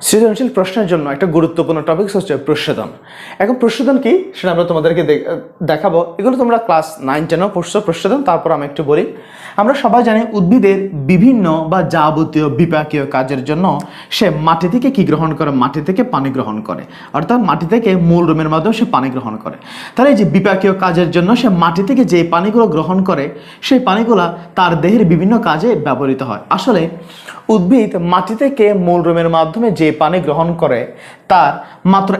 সৃজনশীল প্রশ্নের জন্য একটা গুরুত্বপূর্ণ টপিক হচ্ছে প্রস্বেদন। এখন প্রস্বেদন কি সেটা আমরা তোমাদেরকে দেখাবো। এগুলো তোমরা ক্লাস 9-10 পড়ছো প্রস্বেদন। তারপর আমি একটু বলি। আমরা সবাই জানি উদ্ভিদের বিভিন্ন বা যাবতীয় বিপাকীয় কাজের জন্য সে মাটি থেকে কি গ্রহণ করে? মাটি থেকে পানি গ্রহণ করে, অর্থাৎ মাটি থেকে মূল রুমের মাধ্যমে সে পানি গ্রহণ করে। তাহলে এই যে বিপাকীয় কাজের জন্য সে মাটি থেকে যে পানিগুলো গ্রহণ করে, সেই পানিগুলো তার দেহের বিভিন্ন কাজে ব্যবহৃত হয়। আসলে উদ্ভিদ মাটি থেকে মূল রুমের মাধ্যমে যে পানি গ্রহণ করে তার মাত্র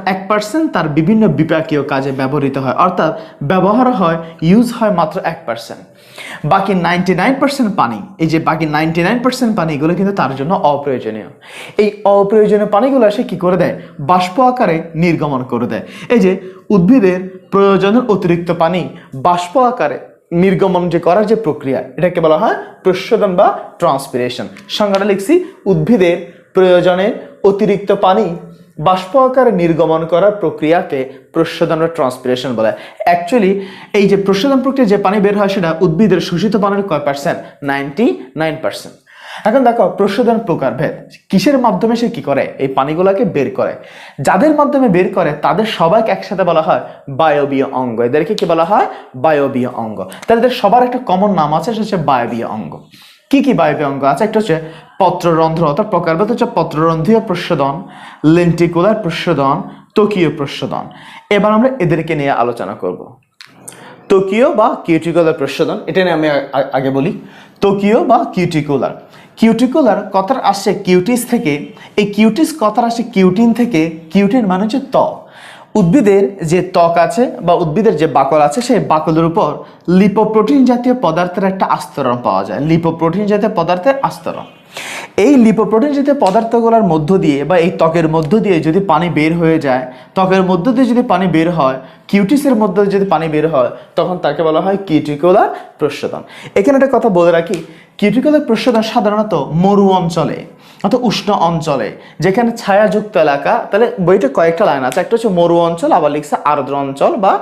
1%, তার বিভিন্ন বিপাকীয় কাজে ব্যবহৃত হয়, অর্থাৎ ব্যবহার হয়, ইউজ হয় মাত্র 1%। বাকি 99% পানি, এই যে বাকি 99% পানি, এগুলো কিন্তু তার জন্য অপ্রয়োজনীয়। এই অপ্রয়োজনীয় পানিগুলো সে কি করে দেয়? বাষ্প আকারে নির্গমন করে দেয়। এই যে উদ্ভিদের প্রয়োজনের অতিরিক্ত পানি বাষ্প আকারে নির্গমন যে করার যে প্রক্রিয়া, এটাকে বলা হয় প্রস্বেদন বা ট্রান্সপিরেশন। সংজ্ঞাটা লিখছি, উদ্ভিদের প্রয়োজনের অতিরিক্ত পানি বাষ্প আকারে নির্গমন করার প্রক্রিয়াকে প্রস্বেদন বা ট্রান্সপিরেশন বলে। অ্যাকচুয়ালি এই যে প্রস্বেদন প্রক্রিয়া যে পানি বের হয় সেটা উদ্ভিদের শোষিত পানির কয় পার্সেন্ট? 99%। এখন দেখো প্রস্বেদন প্রকারভেদ, কিসের মাধ্যমে সে কি করে? এই পানিগুলোকে বের করে। যাদের মাধ্যমে বের করে তাদের সবাইকে একসাথে বলা হয় বায়বীয় অঙ্গ। এদেরকে কি বলা হয়? বায়বীয় অঙ্গ। তাদের সবার একটা কমন নাম আছে, সেটা হচ্ছে বায়বীয় অঙ্গ। কি কি বায়বীয় অঙ্গ আছে? একটা হচ্ছে পত্ররন্ধ্র, অর্থাৎ প্রকারভেদ হচ্ছে পত্ররন্ধ্রীয় প্রস্বেদন, লেন্টিকুলার প্রস্বেদন, ত্বকীয় প্রস্বেদন। এবার আমরা এদেরকে নিয়ে আলোচনা করব। ত্বকীয় বা কিউটিকুলার প্রস্বেদন, এটা নিয়ে আমি আগে বলি। ত্বকীয় বা কিউটিকুলার, কিউটিকুলার কথার আসছে কিউটিস থেকে। এই কিউটিস কথার আসছে কিউটিন থেকে। কিউটিন মানে হচ্ছে ত্বক। উদ্ভিদের যে ত্বক আছে বা উদ্ভিদের যে বাকল আছে, সেই বাকলের উপর লিপোপ্রোটিন জাতীয় পদার্থের একটা আস্তরণ পাওয়া যায়। লিপোপ্রোটিন জাতীয় পদার্থের আস্তরণ। এই লিপোপ্রোটিন জাতীয় পদার্থগুলোর মধ্য দিয়ে বা এই ত্বকের মধ্য দিয়ে যদি পানি বের হয়ে যায়, ত্বকের মধ্য দিয়ে যদি পানি বের হয়, কিউটিসের মধ্যে যদি পানি বের হয়, তখন তাকে বলা হয় কিউটিকুলার প্রস্বেদন। এখানে একটা কথা বলে রাখি, কিউটিকুলার প্রস্বেদন সাধারণত মরু অঞ্চলে অর্থাৎ উষ্ণ অঞ্চলে, যেখানে ছায়াযুক্ত এলাকা। তাহলে বইটা কয়েকটা লাইন আছে, একটা হচ্ছে মরু অঞ্চল, আবার লিখছে আর্দ্র অঞ্চল বা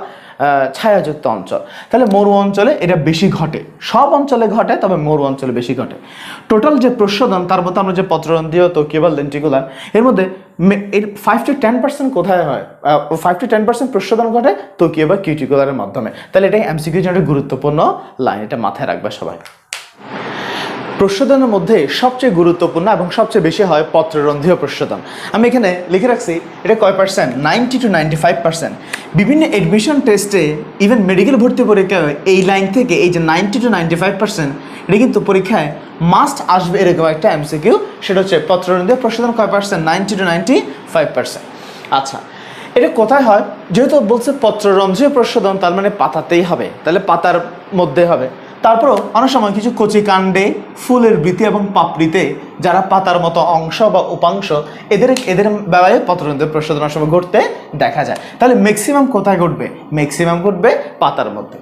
ছায়াযুক্ত অঞ্চল। তাহলে মরু অঞ্চলে এটা বেশি ঘটে, সব অঞ্চলে ঘটে, তবে মরু অঞ্চলে বেশি ঘটে। টোটাল যে প্রস্বেদন, তার মধ্যে আমরা যে পত্ররন্ধ্রীয়, ত্বকীয় বা লেন্টিকুলার, এর মধ্যে এর 5-10% কোথায় হয়? 5-10% প্রস্বেদন ঘটে ত্বকীয় বা কিউটিকুলারের মাধ্যমে। তাহলে এটা এমসিকিউ জন্য গুরুত্বপূর্ণ লাইন, এটা মাথায় রাখবে সবাই। প্রস্বেদনের মধ্যে সবচেয়ে গুরুত্বপূর্ণ এবং সবচেয়ে বেশি হয় পত্ররন্ধ্রীয় প্রস্বেদন। আমি এখানে লিখে রাখছি এটা কয় পার্সেন্ট? 90-95%। বিভিন্ন এডমিশন টেস্টে, ইভেন মেডিকেল ভর্তি পরীক্ষায় এই লাইন থেকে, এই যে 90-95%, এটা কিন্তু পরীক্ষায় মাস্ট আসবে এরকম একটা এমসিকিউ। সেটা হচ্ছে পত্ররন্ধ্রীয় প্রস্বেদন কয় পার্সেন্ট? 90-95%। আচ্ছা, এটা কোথায় হয়? যেহেতু বলছে পত্ররন্ধ্রীয় প্রস্বেদন, তার মানে পাতাতেই হবে, তাহলে পাতার মধ্যে হবে। তারপরও অনেক সময় কিছু কচি কাণ্ডে, ফুলের বৃতি এবং পাপড়িতে, যারা পাতার মতো অংশ বা উপাংশ, এদের বেলায় পত্ররন্ধ্রীয় প্রস্বেদন অনেক সময় ঘটতে দেখা যায়। তাহলে ম্যাক্সিমাম কোথায় ঘটবে? ম্যাক্সিমাম ঘটবে পাতার মধ্যে।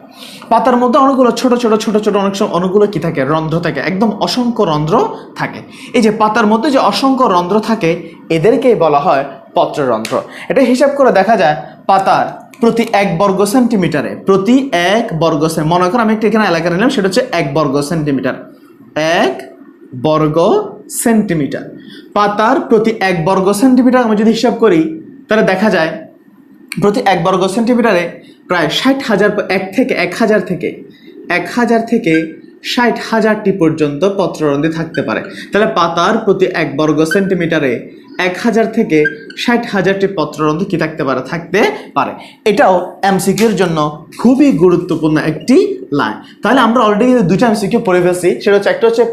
পাতার মধ্যে অনেকগুলো ছোট ছোট অনেক সময় অনেকগুলো কি থাকে? রন্ধ্র থাকে, একদম অসংখ্য রন্ধ্র থাকে। এই যে পাতার মধ্যে যে অসংখ্য রন্ধ্র থাকে, এদেরকেই বলা হয় পত্ররন্ধ্র। এটা হিসাব করে দেখা যায় পাতার প্রতি 1 বর্গ সেন্টিমিটারে, মনে করেন আমি একটা এখানে এলাকা নিলাম, সেটা হচ্ছে 1 বর্গ সেন্টিমিটার। 1 বর্গ সেন্টিমিটার পাতার প্রতি 1 বর্গ সেন্টিমিটার আমি যদি হিসাব করি, তাহলে দেখা যায় প্রতি 1 বর্গ সেন্টিমিটারে প্রায় 60,000 থেকে 60,000টি পর্যন্ত পত্ররন্ধ্র থাকতে পারে। তাহলে পাতার প্রতি 1 বর্গ সেন্টিমিটারে 1000 থেকে 60,000টি পত্ররন্ধ্র কি থাকতে পারে। এটাও এমসিকিউর জন্য খুবই গুরুত্বপূর্ণ একটি লাইন। তাহলে আমরা অলরেডি দুইটা এমসিকিউ পড়ে ফেলছি। সেটা হচ্ছে একটা হচ্ছে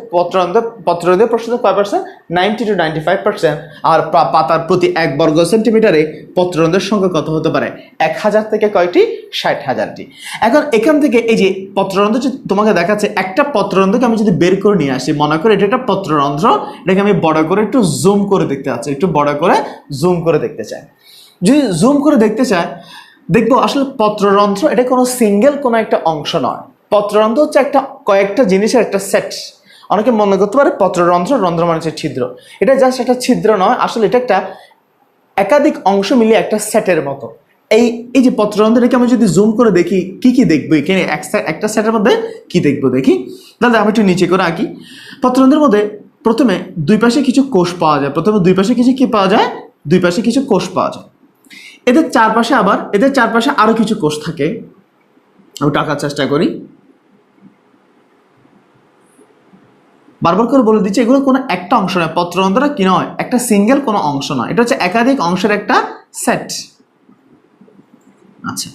পত্ররন্ধ্রীয় প্রস্বেদন কয় পার্সেন্ট? 90-95%। আর পাতার প্রতি 1 বর্গ সেন্টিমিটারে পত্ররন্ধ্রের সংখ্যা কত হতে পারে? 1000 থেকে কয়টি? 60,000টি। এখন এখান থেকে এই যে পত্ররন্ধ্র তোমাকে দেখাচ্ছে, একটা পত্ররন্ধ্রকে আমি যদি বের করে নিয়ে আসি, মনে করি এটা একটা পত্ররন্ধ্র, এটাকে আমি বড় করে একটু জুম করে দেখতে চাচ্ছি, যদি জুম করে দেখতে চাই, দেখবো আসলে পত্ররন্ধ্র এটা কোনো সিঙ্গেল কোনো একটা অংশ নয়। পত্ররন্ধ্র হচ্ছে কয়েকটা জিনিসের একটা সেট। অনেকে মনে করতে পারে রন্ধ্র মানে হচ্ছে ছিদ্র। এটা জাস্ট একটা ছিদ্র নয়, আসলে এটা একটা একাধিক অংশ মিলিয়ে একটা সেটের মতো। এই যে পত্ররন্ধ্রটাকে আমি যদি জুম করে দেখি, কি দেখবো এখানে? একটা সেটের মধ্যে কি দেখবো দেখি। তাহলে আমি একটু নিচে করে আঁকি। পত্ররন্ধ্রের মধ্যে প্রথমে দুই পাশে কিছু কোষ পাওয়া যায়, প্রথমে দুই পাশে কিছু কি পাওয়া যায়, দুই পাশে কিছু কোষ পাওয়া যায়। এদের চারপাশে আরো কিছু কোষ থাকে। আমি টাকার চেষ্টা করি, বারবার করে বলে দিচ্ছি, এগুলো কোনো একটা অংশ নয়, পত্ররন্ধ্র কি নয়, একটা সিঙ্গেল কোনো অংশ নয়, এটা হচ্ছে একাধিক অংশের একটা সেট। আচ্ছা,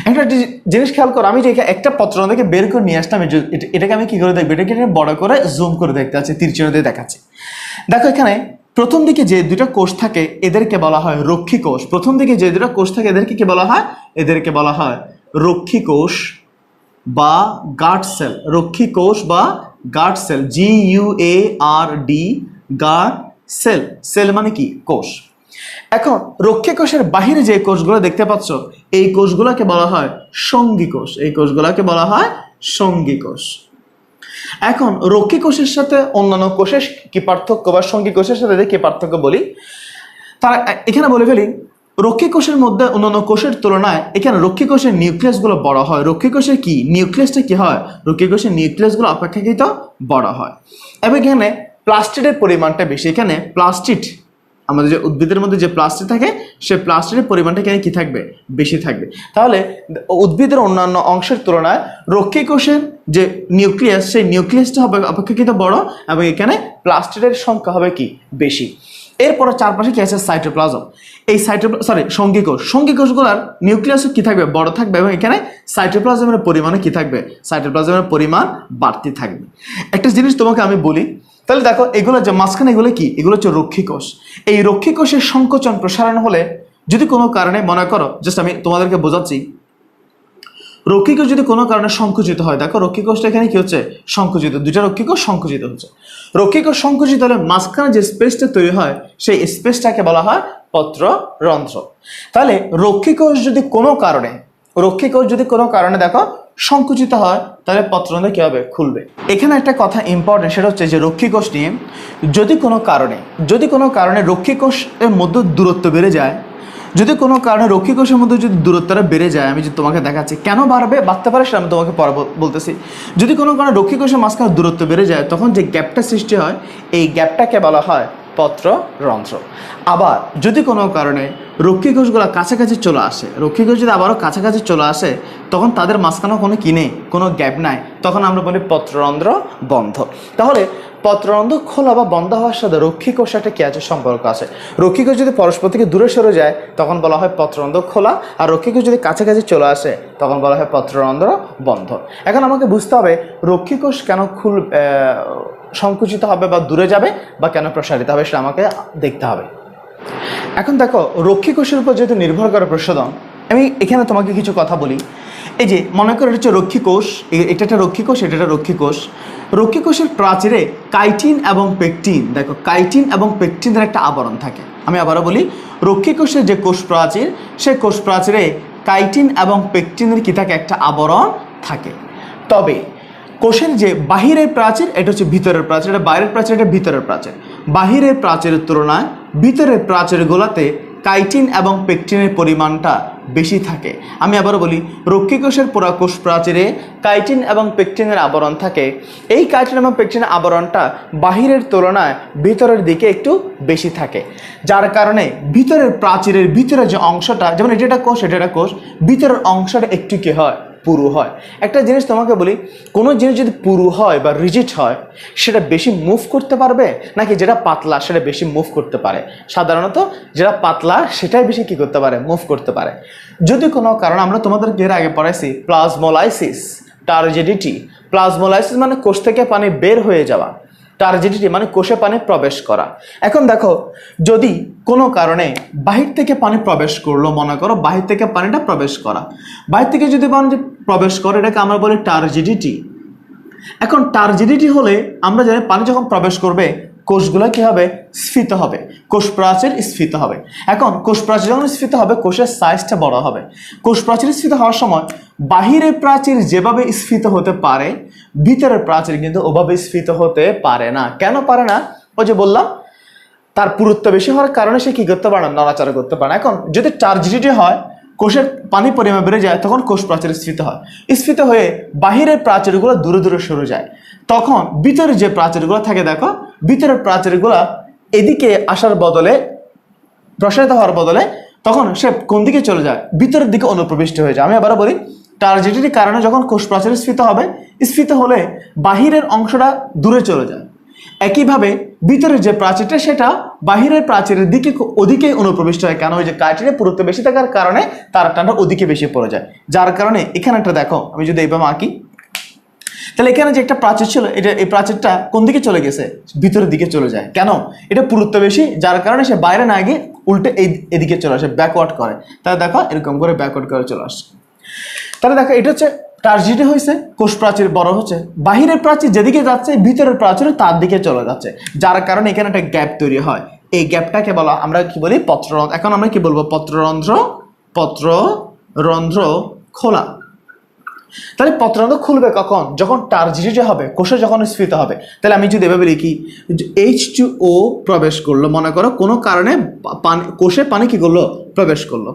একটা জিনিস খেয়াল করো, আমি যে একটা পত্ররন্ধ্রকে বের করে নিয়ে আসলাম, এটাকে আমি কি করে দেখবো, এটাকে বড় করে জুম করে দেখতে আছে, তীরচিহ্ন দিয়ে দেখাচ্ছি। দেখো এখানে প্রথম দিকে যে দুটো কোষ থাকে এদেরকে বলা হয় রক্ষী কোষ। প্রথম দিকে যে দুটো কোষ থাকে এদেরকে কি বলা হয়, এদেরকে বলা হয় রক্ষী কোষ বা গার্ড সেল। রক্ষী কোষ বা guard cell, GUARD, guard cell. Cell মানে কি, কোষ। এখন রক্ষী কোষের বাহিরে যে কোষগুলো দেখতে পাচ্ছ, এই কোষগুলোকে বলা হয় সঙ্গী কোষ। এই কোষগুলোকে বলা হয় সঙ্গী কোষ। এখন রক্ষী কোষের সাথে অন্যান্য কোষের কি পার্থক্য, বা সঙ্গী কোষের সাথে কি পার্থক্য বলি, তারা এখানে বলে ফেলি। রক্ষী কোষের মধ্যে অন্যান্য কোষের তুলনায় এখানে রক্ষী কোষের নিউক্লিয়াসগুলো বড় হয়। রক্ষী কোষের কি নিউক্লিয়াসটা কি হয়, রক্ষী কোষের নিউক্লিয়াসগুলো অপেক্ষাকৃত বড় হয়, এবং এখানে প্লাস্টিডের পরিমাণটা বেশি। এখানে প্লাস্টিড, আমাদের যে উদ্ভিদের মধ্যে যে প্লাস্টিড থাকে, সেই প্লাস্টিডের পরিমাণটা এখানে কি থাকবে, বেশি থাকবে। তাহলে উদ্ভিদের অন্যান্য অংশের তুলনায় রক্ষী কোষের যে নিউক্লিয়াস, সেই নিউক্লিয়াসটা হবে অপেক্ষাকৃত বড়, এবং এখানে প্লাস্টিডের সংখ্যা হবে কি, বেশি। এরপরে চারপাশে কি আছে, সাইটোপ্লাজম। এই সঙ্গী কোষ, সঙ্গী কোষগুলোর নিউক্লিয়াস কি থাকবে, বড় থাকবে, এবং এখানে সাইটোপ্লাজমের পরিমাণে কি থাকবে, সাইটোপ্লাজমের পরিমাণ বাড়তি থাকবে। একটা জিনিস তোমাকে আমি বলি, তাহলে দেখো এগুলো যে মাঝখানে, এগুলো কি, এগুলো হচ্ছে রক্ষী কোষ। এই রক্ষী কোষের সংকোচন প্রসারণ হলে, যদি কোনো কারণে মনে করো, জাস্ট আমি তোমাদেরকে বোঝাচ্ছি, রক্ষী কোষ যদি কোনো কারণে সংকুচিত হয়, দেখো রক্ষী কোষটা এখানে কি হচ্ছে, সংকুচিত, দুইটা রক্ষী কোষ সংকুচিত হচ্ছে। রক্ষী কোষ সংকুচিত হলে মাঝখানে যে স্পেসটা তৈরি হয়, সেই স্পেসটাকে বলা হয় পত্ররন্ধ্র। তাহলে রক্ষী কোষ যদি কোনো কারণে দেখো সংকুচিত হয়, তাহলে পত্ররন্ধ্র কি হবে, খুলবে। এখানে একটা কথা ইম্পর্টেন্ট, সেটা হচ্ছে যে রক্ষী কোষ নিয়ে যদি কোনো কারণে রক্ষী কোষের মধ্যে দূরত্ব বেড়ে যায়, যদি কোনো কারণে রক্ষী কোষের মধ্যে যদি দূরত্বটা বেড়ে যায়, আমি যদি তোমাকে দেখাচ্ছি কেন বাড়তে পারে, সেটা আমি তোমাকে পরে বলতেছি। যদি কোনো কারণে রক্ষী কোষের মাঝখানে দূরত্ব বেড়ে যায়, তখন যে গ্যাপটা সৃষ্টি হয়, এই গ্যাপটাকে বলা হয় পত্ররন্ধ্র। আবার যদি কোনো কারণে রক্ষী কোষগুলো কাছাকাছি চলে আসে, রক্ষী কোষ যদি আবারও কাছাকাছি চলে আসে, তখন তাদের মাঝখানে কোনো গ্যাপ নাই, তখন আমরা বলি পত্ররন্ধ্র বন্ধ। তাহলে পত্ররন্ধ্র খোলা বা বন্ধ হওয়ার সাথে রক্ষী কোষ একটা কি আছে, সম্পর্ক আছে। রক্ষী কোষ যদি পরস্পর থেকে দূরে সরে যায়, তখন বলা হয় পত্ররন্ধ্র খোলা, আর রক্ষী কোষ যদি কাছাকাছি চলে আসে, তখন বলা হয় পত্ররন্ধ্র বন্ধ। এখন আমাকে বুঝতে হবে রক্ষী কোষ কেন সংকুচিত হবে বা দূরে যাবে, বা কেন প্রসারিত হবে, সেটা আমাকে দেখতে হবে। এখন দেখো রক্ষী কোষের উপর যেহেতু নির্ভর করে প্রসাধন, আমি এখানে তোমাকে কিছু কথা বলি। এই যে মনে করো, এটা হচ্ছে রক্ষী কোষ, এটা একটা রক্ষী কোষ, এটা একটা রক্ষী কোষ। রক্ষী কোষের প্রাচীরে কাইটিন এবং পেকটিন, দেখো কাইটিন এবং পেকটিনের একটা আবরণ থাকে। আমি আবারও বলি, রক্ষী কোষের যে কোষ প্রাচীর, সেই কোষ প্রাচীরে কাইটিন এবং পেকটিনের কি থাকে, একটা আবরণ থাকে। তবে কোষের যে বাহিরের প্রাচীর, এটা হচ্ছে ভিতরের প্রাচীর, এটা বাইরের প্রাচীর, এটা ভিতরের প্রাচীর। বাহিরের প্রাচীরের তুলনায় ভিতরের প্রাচীরগুলোতে কাইটিন এবং পেকটিনের পরিমাণটা বেশি থাকে। আমি আবারও বলি, রক্ষী কোষের পুরা কোষ প্রাচীরে কাইটিন এবং পেকটিনের আবরণ থাকে। এই কাইটিন এবং পেকটিনের আবরণটা বাহিরের তুলনায় ভিতরের দিকে একটু বেশি থাকে, যার কারণে ভিতরের প্রাচীরের ভিতরে যে অংশটা, যেমন এটা একটা কোষ, ভিতরের অংশটা একটু কি হয়, পুরু হয়। একটা জিনিস তোমাকে বলি, কোনো জিনিস যদি পুরু হয় বা রিজিড হয়, সেটা বেশি মুভ করতে পারবে, নাকি যেটা পাতলা সেটা বেশি মুভ করতে পারে? সাধারণত যেটা পাতলা সেটাই বেশি কি করতে পারে, মুভ করতে পারে। যদি কোনো কারণে, আমরা তোমাদের এর আগে পড়াইছি প্লাজমোলাইসিস, টার্জিডিটি। প্লাজমোলাইসিস মানে কোষ থেকে পানি বের হয়ে যাওয়া, টার্জিডিটি মানে কোষে পানি প্রবেশ করা। এখন দেখো, যদি কোনো কারণে বাহির থেকে পানি প্রবেশ করলো, মনে করো বাহির থেকে পানিটা প্রবেশ করা, বাহির থেকে যদি পানি প্রবেশ করে, এটাকে আমরা বলি টার্জিডিটি। এখন টার্জিডিটি হলে আমরা জানি পানি যখন প্রবেশ করবে, কোষগুলো কি হবে, স্ফীত হবে, কোষ প্রাচীর স্ফীত হবে। এখন কোষ প্রাচীর যখন স্ফীত হবে, কোষের সাইজটা বড় হবে। কোষ প্রাচীর স্ফীত হওয়ার সময় বাহিরের প্রাচীর যেভাবে স্ফীত হতে পারে, ভিতরের প্রাচীর কিন্তু ওভাবে স্ফীত হতে পারে না। কেন পারে না? ওই যে বললাম, তার পুরুত্ব বেশি হওয়ার কারণে সে কি করতে পারে না, নড়াচড়া করতে পারে না। এখন যদি টার্জিডিটি হয়, কোষের পানি পরিমাণ বেড়ে যায় তখন কোষ প্রাচীর স্ফীত হয়, স্ফীত হয়ে বাহিরের প্রাচীরগুলো দূরে দূরে সরে যায়। তখন ভিতরে যে প্রাচীরগুলো থাকে দেখো, ভিতরের প্রাচীরগুলো এদিকে আসার বদলে, প্রসারিত হওয়ার বদলে তখন সে কোন দিকে চলে যায়, ভিতরের দিকে অনুপ্রবিষ্ট হয়ে যায়। আমি আবারও বলি, টার্জিডিটির কারণে যখন কোষ প্রাচীর স্ফীত হবে, স্ফীত হলে বাহিরের অংশটা দূরে চলে যায়। একইভাবে ভিতরের যে প্রাচীরটা সেটা বাহিরের প্রাচীরের দিকে ওদিকে অনুপ্রবিষ্ট হয়। কেন? ওই যে ক্রাইটেরিয়া পুরুত্ব বেশি থাকার কারণে তার টানটা ওদিকে বেশি পড়ে যায়। যার কারণে এখানে একটা দেখো, আমি যদি এইভাবে আঁকি, তাহলে এখানে যে একটা প্রাচীর ছিল, এটা এই প্রাচীরটা কোন দিকে চলে গেছে? ভিতরের দিকে চলে যায়। কেন? এটা পুরুত্ব বেশি, যার কারণে সে বাইরে না গিয়ে উল্টে এদিকে চলে আসে, ব্যাকওয়ার্ড করে। তাহলে দেখো এরকম করে ব্যাকওয়ার্ড করে চলে আসে। তাহলে দেখো এটা হচ্ছে টার্জিডি হয়েছে, কোষ প্রাচীর বড় হচ্ছে, বাহিরের প্রাচীর যেদিকে যাচ্ছে ভিতরের প্রাচীর তার দিকে চলে যাচ্ছে, যার কারণে এখানে একটা গ্যাপ তৈরি হয়। এই গ্যাপটাকে বলা আমরা কি বলি? পত্ররন্ধ্র। এখন আমরা কি বলবো? পত্ররন্ধ্র, পত্ররন্ধ্র খোলা। তাহলে পত্ররন্ধ্র খুলবে কখন? যখন টার্জিডিটি হবে, কোষে যখন স্ফীত হবে। তাহলে আমি যদি এভাবে লিখি, H2O প্রবেশ করলো, মনে করো কোনো কারণে কোষে পানি কি করলো? প্রবেশ করলো।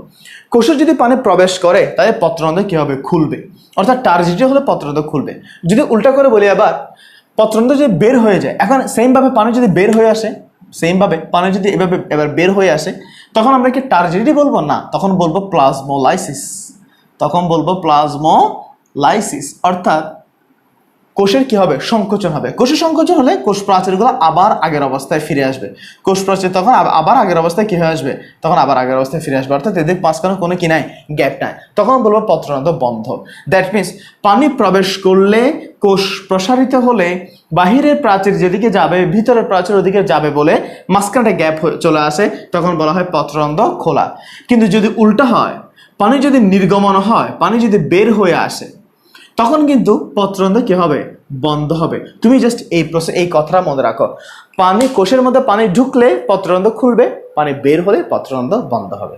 কোষে যদি পানি প্রবেশ করে তাহলে পত্ররন্ধ্র কি হবে? খুলবে। অর্থাৎ টার্জিডিটি হলে পত্ররন্ধ্র খুলবে। যদি উল্টা করে বলি আবার, পত্ররন্ধ্র যদি বের হয়ে যায়, এখন সেমভাবে পানি যদি বের হয়ে আসে, সেমভাবে পানি যদি এভাবে এবার বের হয়ে আসে, তখন আমরা কি টার্জিডিটি বলবো? না, তখন বলবো প্লাজমোলাইসিস। তখন বলবো প্লাজমোলাইসিস। অর্থাৎ কোষের কি হবে? সংকোচন হবে। কোষের সংকোচন হলে কোষ প্রাচীরগুলো আবার আগের অবস্থায় ফিরে আসবে। কোষ প্রাচীর তখন আবার আগের অবস্থায় কি হয়ে আসবে? তখন আবার আগের অবস্থায় ফিরে আসবে। অর্থাৎ এদের মাঝখানে কোনো কি নাই? গ্যাপ নাই। তখন বলবো পত্ররন্ধ্র বন্ধ। দ্যাট মিনস পানি প্রবেশ করলে, কোষ প্রসারিত হলে বাহিরের প্রাচীর যেদিকে যাবে ভিতরের প্রাচীর ওদিকে যাবে বলে মাঝখানে গ্যাপ চলে আসে, তখন বলা হয় পত্ররন্ধ্র খোলা। কিন্তু যদি উল্টা হয়, পানি যদি নির্গমন হয়, পানি যদি বের হয়ে আসে, তখন কিন্তু পত্ররন্ধ্র কি হবে? বন্ধ হবে। তুমি জাস্ট এই কথাটা মনে রাখো, পানি কোষের মধ্যে পানি ঢুকলে পত্ররন্ধ্র খুলবে, পানি বের হলে পত্ররন্ধ্র বন্ধ হবে।